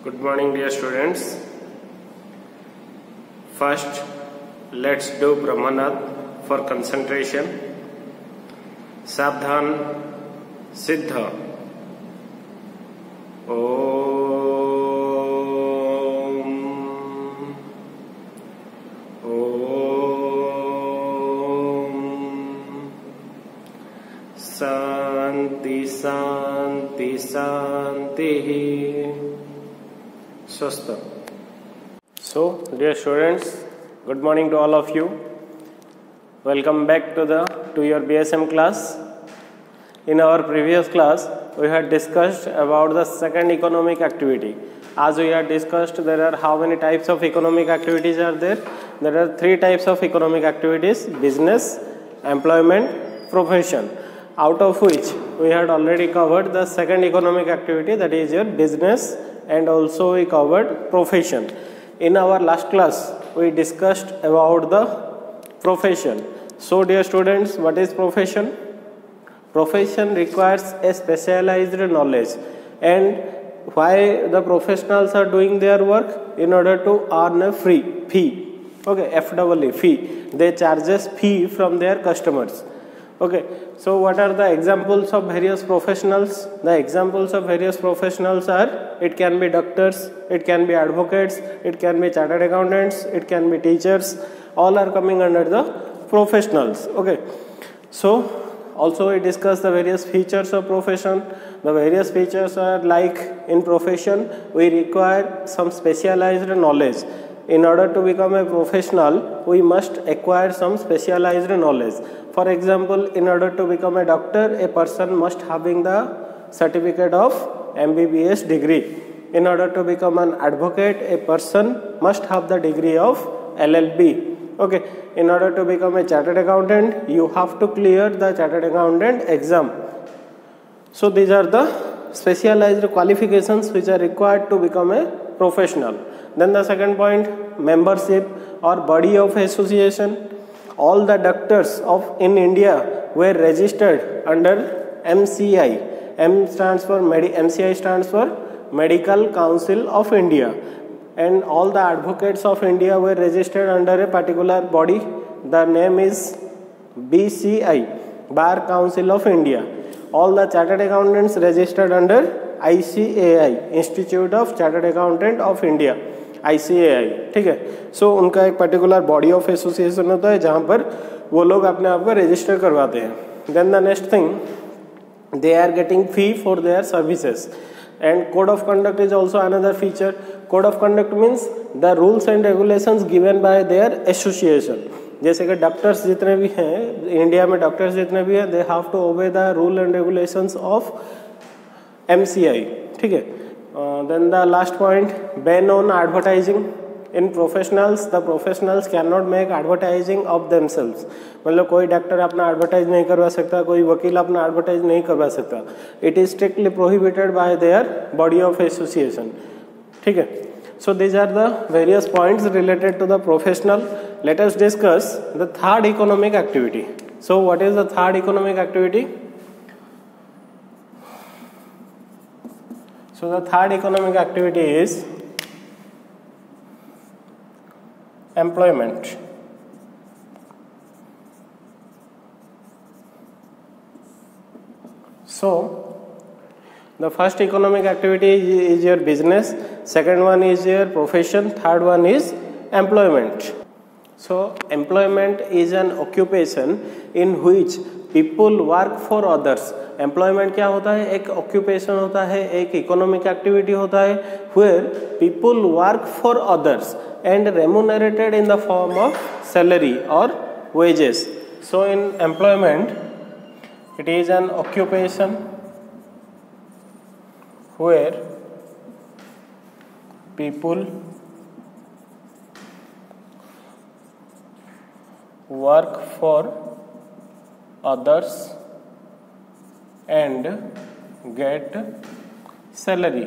Good morning, dear students. First, let's do Brahmanad for concentration. Sabdhan Siddha. Om. Om. Santi, Santi, Santi. Swastha. So, dear students, good morning to all of you. Welcome back to your BSM class. In our previous class, we had discussed about the second economic activity. As we had discussed, there are how many types of economic activities are there? There are three types of economic activities: business, employment, profession. Out of which we had already covered the second economic activity, that is your business, and also we covered profession. In our last class, we discussed about the profession. So, dear students, what is profession? Profession requires a specialized knowledge, and why the professionals are doing their work? In order to earn a fee. Okay, FEE, fee. They charges fee from their customers. Okay, so what are the examples of various professionals? The examples of various professionals are, it can be doctors, it can be advocates, it can be chartered accountants, it can be teachers. All are coming under the professionals. Okay, so also we discuss the various features of profession. The various features are like, in profession we require some specialized knowledge. In order to become a professional, we must acquire some specialized knowledge. For example, in order to become a doctor, a person must having the certificate of MBBS degree. In order to become an advocate, a person must have the degree of LLB. Okay. In order to become a chartered accountant, you have to clear the chartered accountant exam. So these are the specialized qualifications which are required to become a professional. Then the second point, membership or body of association. All the doctors in India were registered under MCI. MCI stands for Medical Council of India. And all the advocates of India were registered under a particular body. The name is BCI, Bar Council of India. All the chartered accountants registered under ICAI, Institute of Chartered Accountant of India. ICAI, ठीक है. सो उनका एक particular body of association होता है जहाँ पर वो लोग अपने आप को रजिस्टर करवाते हैं. Then the next thing, they are getting fee for their services. And code of conduct is also another feature. Code of conduct means the rules and regulations given by their association. जैसे कि doctors जितने भी हैं India में, doctors जितने भी हैं, they have to obey the rule and regulations of MCI. ठीक है. Then the last point, ban on advertising. In professionals, the professionals cannot make advertising of themselves. मतलब कोई डॉक्टर अपना एडवर्टाइज नहीं करवा सकता, कोई वकील अपना एडवर्टाइज नहीं करवा सकता. It is strictly prohibited by their body of association. ठीक है. So these are the various points related to the professional. Let us discuss the third economic activity. So what is the third economic activity? So the third economic activity is employment. So the first economic activity is your business, second one is your profession, third one is employment. So employment is an occupation in which people work for others. Employment क्या होता है? एक occupation होता है, एक economic activity होता है where people work for others and remunerated in the form of salary or wages. So in employment, it is an occupation where people work for others and get salary.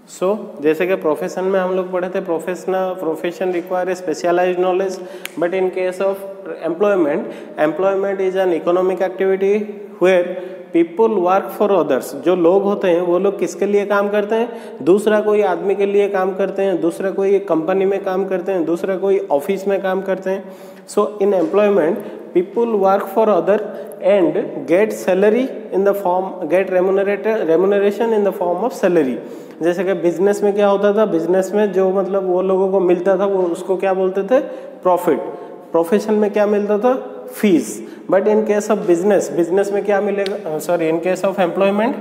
सो जैसे कि profession में हम लोग पढ़े थे, profession require a specialised knowledge, but in case of employment is an economic activity where people work for others, जो लोग होते हैं वो लोग किसके लिए काम करते हैं, दूसरा कोई आदमी के लिए काम करते हैं, दूसरा कोई कंपनी में काम करते हैं, दूसरा कोई ऑफिस में काम करते हैं. So in employment people work for other and get salary in the form, get remuneration in the form of salary. जैसे कि बिजनेस में क्या होता था, बिजनेस में जो मतलब वो लोगों को मिलता था वो उसको क्या बोलते थे, प्रॉफिट. प्रोफेशन में क्या मिलता था, fees. But in case of business, business में क्या मिलेगा, sorry, in case of employment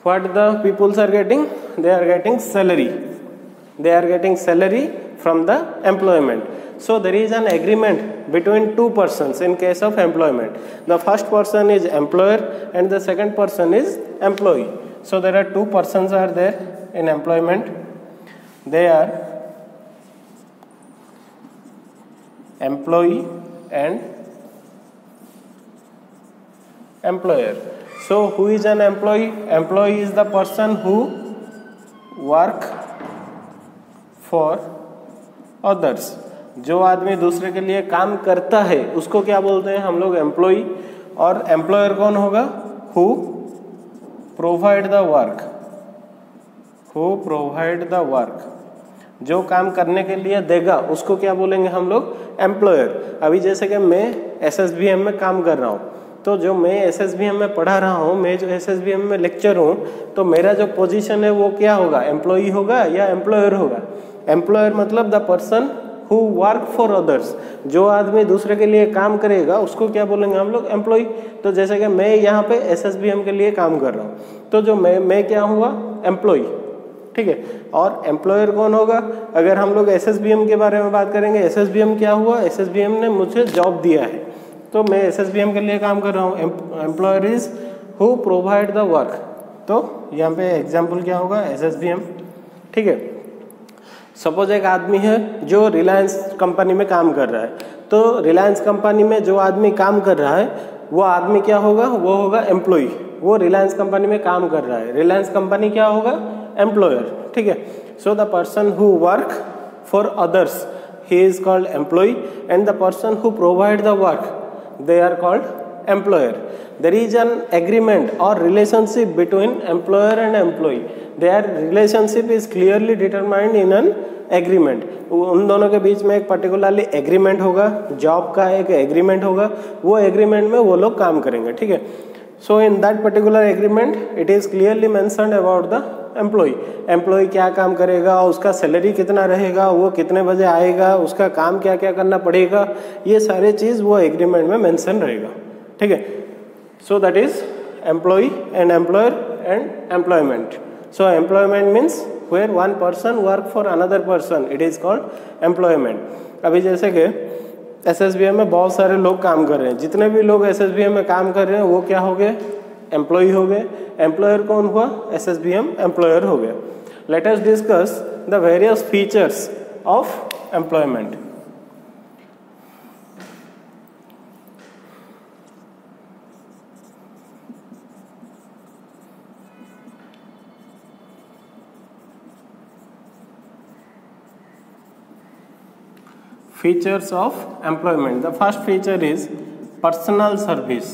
what the peoples are getting, they are getting salary, they are getting salary from the employment. So there is an agreement between two persons in case of employment. The first person is employer and the second person is employee. So there are two persons are there in employment. They are employee and employer. So who is an employee? Employee is the person who work for others. जो आदमी दूसरे के लिए काम करता है उसको क्या बोलते हैं हम लोग, एम्प्लॉई. और एम्प्लॉयर कौन होगा, who provide the work, who provide the work. जो काम करने के लिए देगा उसको क्या बोलेंगे हम लोग, एम्प्लॉयर. अभी जैसे कि मैं SSBM में काम कर रहा हूँ, तो जो मैं SSBM में पढ़ा रहा हूँ, मैं जो SSBM में लेक्चर हूँ, तो मेरा जो पोजीशन है वो क्या होगा, एम्प्लॉई होगा या एम्प्लॉयर होगा. एम्प्लॉयर मतलब the person who work for others. जो आदमी दूसरे के लिए काम करेगा उसको क्या बोलेंगे हम लोग, एम्प्लॉई. तो जैसे कि मैं यहाँ पे SSBM के लिए काम कर रहा हूँ, तो जो मैं क्या हुआ, एम्प्लॉई. ठीक है. और एम्प्लॉयर कौन होगा, अगर हम लोग SSBM के बारे में बात करेंगे, SSBM क्या हुआ, SSBM ने मुझे जॉब दिया है, तो मैं SSBM के लिए काम कर रहा हूँ. Employer is who provide the work. तो यहाँ पे एग्जाम्पल क्या होगा, SSBM. ठीक है. सपोज एक आदमी है जो रिलायंस कंपनी में काम कर रहा है, तो रिलायंस कंपनी में जो आदमी काम कर रहा है वो आदमी क्या होगा, वो होगा एम्प्लॉई. वो रिलायंस कंपनी में काम कर रहा है, रिलायंस कंपनी क्या होगा, एम्प्लॉयर. ठीक है. So the person who work for others, he is called employee, and the person who provide the work, they are called employer. There is an agreement or relationship between employer and employee. Their relationship is clearly determined in an agreement. उन दोनों के बीच में एक particularly agreement होगा, job का एक agreement होगा, वो एग्रीमेंट में वो लोग काम करेंगे. ठीक है. So in that particular agreement it is clearly mentioned about the employee. Employee क्या काम करेगा, उसका सैलरी कितना रहेगा, वो कितने बजे आएगा, उसका काम क्या क्या करना पड़ेगा, ये सारे चीज़ वो एग्रीमेंट में मेंशन रहेगा. ठीक है. So that is employee and employer and employment. So employment means where one person work for another person, it is called employment. अभी जैसे कि SSBM में बहुत सारे लोग काम कर रहे हैं, जितने भी लोग SSBM में काम कर रहे हैं वो क्या हो गए, एम्प्लॉई हो गए. एम्प्लॉयर कौन हुआ, SSBM एम्प्लॉयर हो गया. Let us discuss the various features of employment. Features of employment. The first feature is personal service.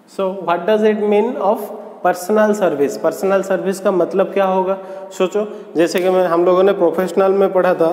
So what does it mean of personal service. Personal service का मतलब क्या होगा, सोचो. जैसे कि हम लोगों ने प्रोफेशनल में पढ़ा था,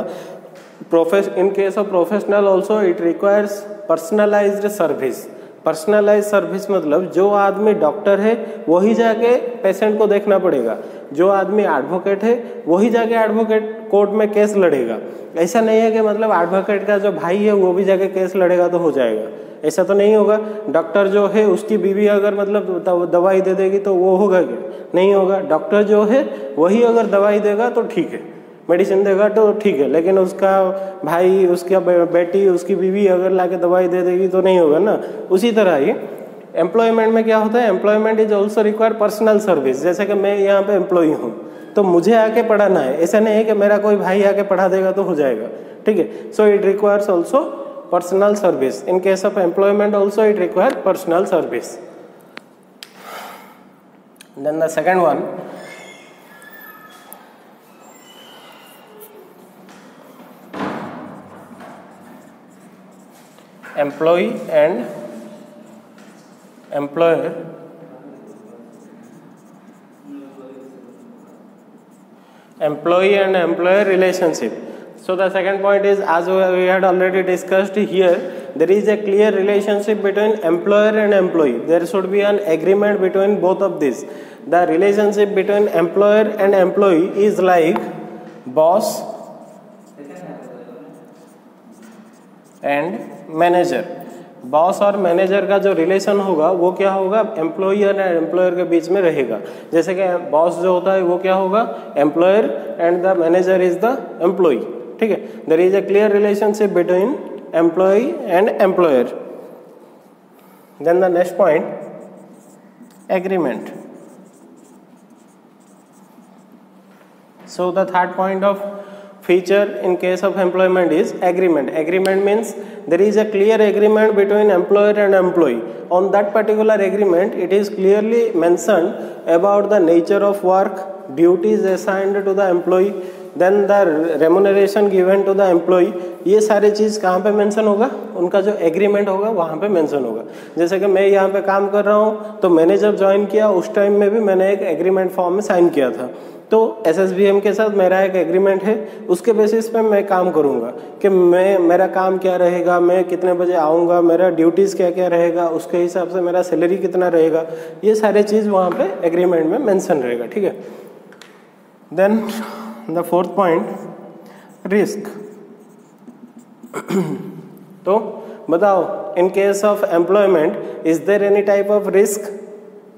in case of professional also it requires personalised service. Personalise service मतलब जो आदमी डॉक्टर है वही जाके पेशेंट को देखना पड़ेगा, जो आदमी एडवोकेट है वही जाके एडवोकेट कोर्ट में केस लड़ेगा. ऐसा नहीं है कि मतलब एडवोकेट का जो भाई है वो भी जाके केस लड़ेगा तो हो जाएगा, ऐसा तो नहीं होगा. डॉक्टर जो है उसकी बीवी अगर मतलब दवाई दे देगी तो वो होगा क्या, नहीं होगा. डॉक्टर जो है वही अगर दवाई देगा तो ठीक है, मेडिसिन देगा तो ठीक है, लेकिन उसका भाई, उसका बेटी, उसकी बीवी अगर लाके दवाई दे देगी तो नहीं होगा ना. उसी तरह ही एम्प्लॉयमेंट में क्या होता है, employment is also require personal service. जैसे कि मैं यहाँ पे एम्प्लॉई हूँ तो मुझे आके पढ़ाना है, ऐसा नहीं है कि मेरा कोई भाई आके पढ़ा देगा तो हो जाएगा. ठीक है. So it requires also personal service. In case of employment also it require personal service. Then the second one, employee and employer relationship. So the second point is, as we had already discussed here, there is a clear relationship between employer and employee. There should be an agreement between both of these. The relationship between employer and employee is like boss and manager. Boss और manager का जो relation होगा वो क्या होगा, employee और employer के बीच में रहेगा. जैसे कि बॉस जो होता है वो क्या होगा, employer, and the manager is the employee. ठीक है, there is a clear relationship between employee and employer. Then the next point, agreement. So the third point of feature in case of employment is agreement. Agreement means there is a clear agreement between employer and employee. On that particular agreement, it is clearly mentioned about the nature of work, duties assigned to the employee, then the remuneration given to the employee. ये सारी चीज़ कहाँ पे mention होगा, उनका जो agreement होगा वहाँ पे मेंशन होगा. जैसे कि मैं यहाँ पे काम कर रहा हूँ, तो मैंने जब ज्वाइन किया उस टाइम में भी मैंने एक एग्रीमेंट फॉर्म में साइन किया था. तो SSBM के साथ मेरा एक एग्रीमेंट है, उसके बेसिस पे मैं काम करूँगा कि मेरा काम क्या रहेगा, मैं कितने बजे आऊँगा, मेरा ड्यूटीज़ क्या क्या रहेगा, उसके हिसाब से मेरा सैलरी कितना रहेगा, ये सारे चीज़ वहाँ पे एग्रीमेंट में मेंशन रहेगा. ठीक है. Then the fourth point, risk. तो बताओ, in case of employment is there any type of risk.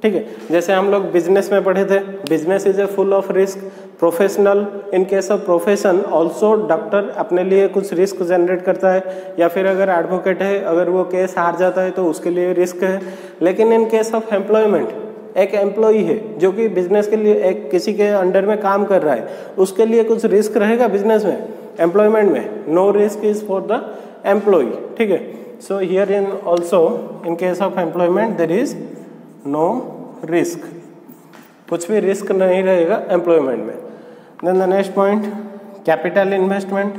ठीक है, जैसे हम लोग बिजनेस में पढ़े थे, business is a full of risk. Professional, in case of profession also doctor अपने लिए कुछ रिस्क जनरेट करता है, या फिर अगर एडवोकेट है, अगर वो केस हार जाता है तो उसके लिए रिस्क है. लेकिन इन केस ऑफ एम्प्लॉयमेंट, एक एम्प्लॉई है जो कि बिजनेस के लिए एक किसी के अंडर में काम कर रहा है, उसके लिए कुछ रिस्क रहेगा बिजनेस में. एम्प्लॉयमेंट में no risk is for the employee. ठीक है. So here in also in case of employment there is no risk, कुछ भी रिस्क नहीं रहेगा एम्प्लॉयमेंट में. Then the next point, capital investment.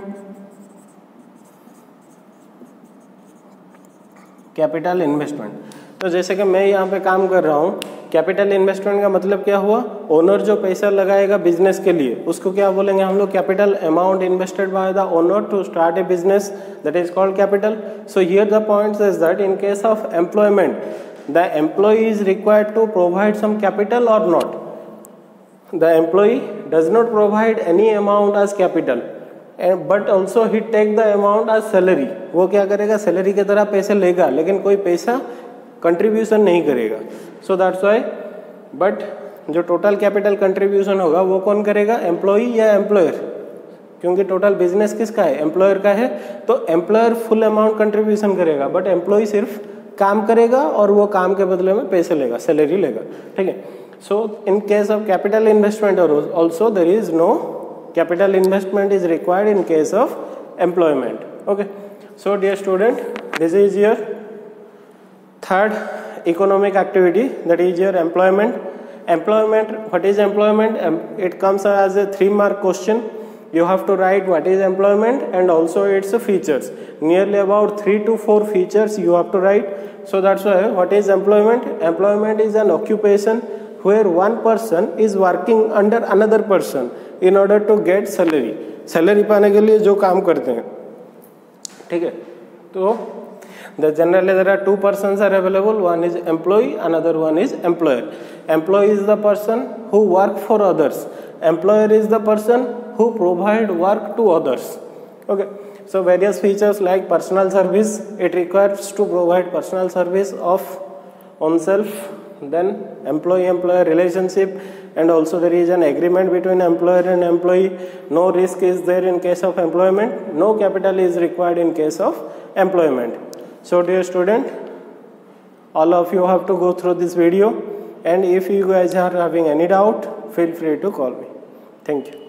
Capital investment, तो जैसे कि मैं यहाँ पे काम कर रहा हूँ, कैपिटल इन्वेस्टमेंट का मतलब क्या हुआ, ओनर जो पैसा लगाएगा बिजनेस के लिए उसको क्या बोलेंगे हम लोग, capital. Amount invested by the owner to start a business, that is called capital. So here the point is that in case of employment the employee is required to provide some capital or not. The employee does not provide any amount as capital, but also he take the amount as salary. वो क्या करेगा, salary की तरह पैसे लेगा, लेकिन कोई पैसा कंट्रीब्यूशन नहीं करेगा. सो दैट्स वाई, बट जो टोटल कैपिटल कंट्रीब्यूशन होगा वो कौन करेगा, एम्प्लॉई या एम्प्लॉयर, क्योंकि टोटल बिजनेस किसका है, एम्प्लॉयर का है. तो एम्प्लॉयर फुल अमाउंट कंट्रीब्यूशन करेगा, बट एम्प्लॉई सिर्फ काम करेगा और वो काम के बदले में पैसे लेगा, सैलरी लेगा. ठीक है. So in case of capital investment also there is no capital investment is required in case of employment. Okay. So dear student, this is your third economic activity, that is your employment. Employment, what is employment? It comes as a 3 mark question. You have to write what is employment and also its features. Nearly about 3 to 4 features you have to write. So that's why, what is employment? Employment is an occupation where one person is working under another person in order to get salary. Salary पाने के लिए जो काम करते हैं. ठीक है. तो generally there are 2 persons are available. One is employee, another one is employer. Employee is the person who work for others. Employer is the person who provide work to others. Okay. So various features like personal service, it requires to provide personal service of oneself. Then employee-employer relationship, and also there is an agreement between employer and employee. No risk is there in case of employment. No capital is required in case of employment. So dear student, all of you have to go through this video, and if you guys are having any doubt, feel free to call me. Thank you.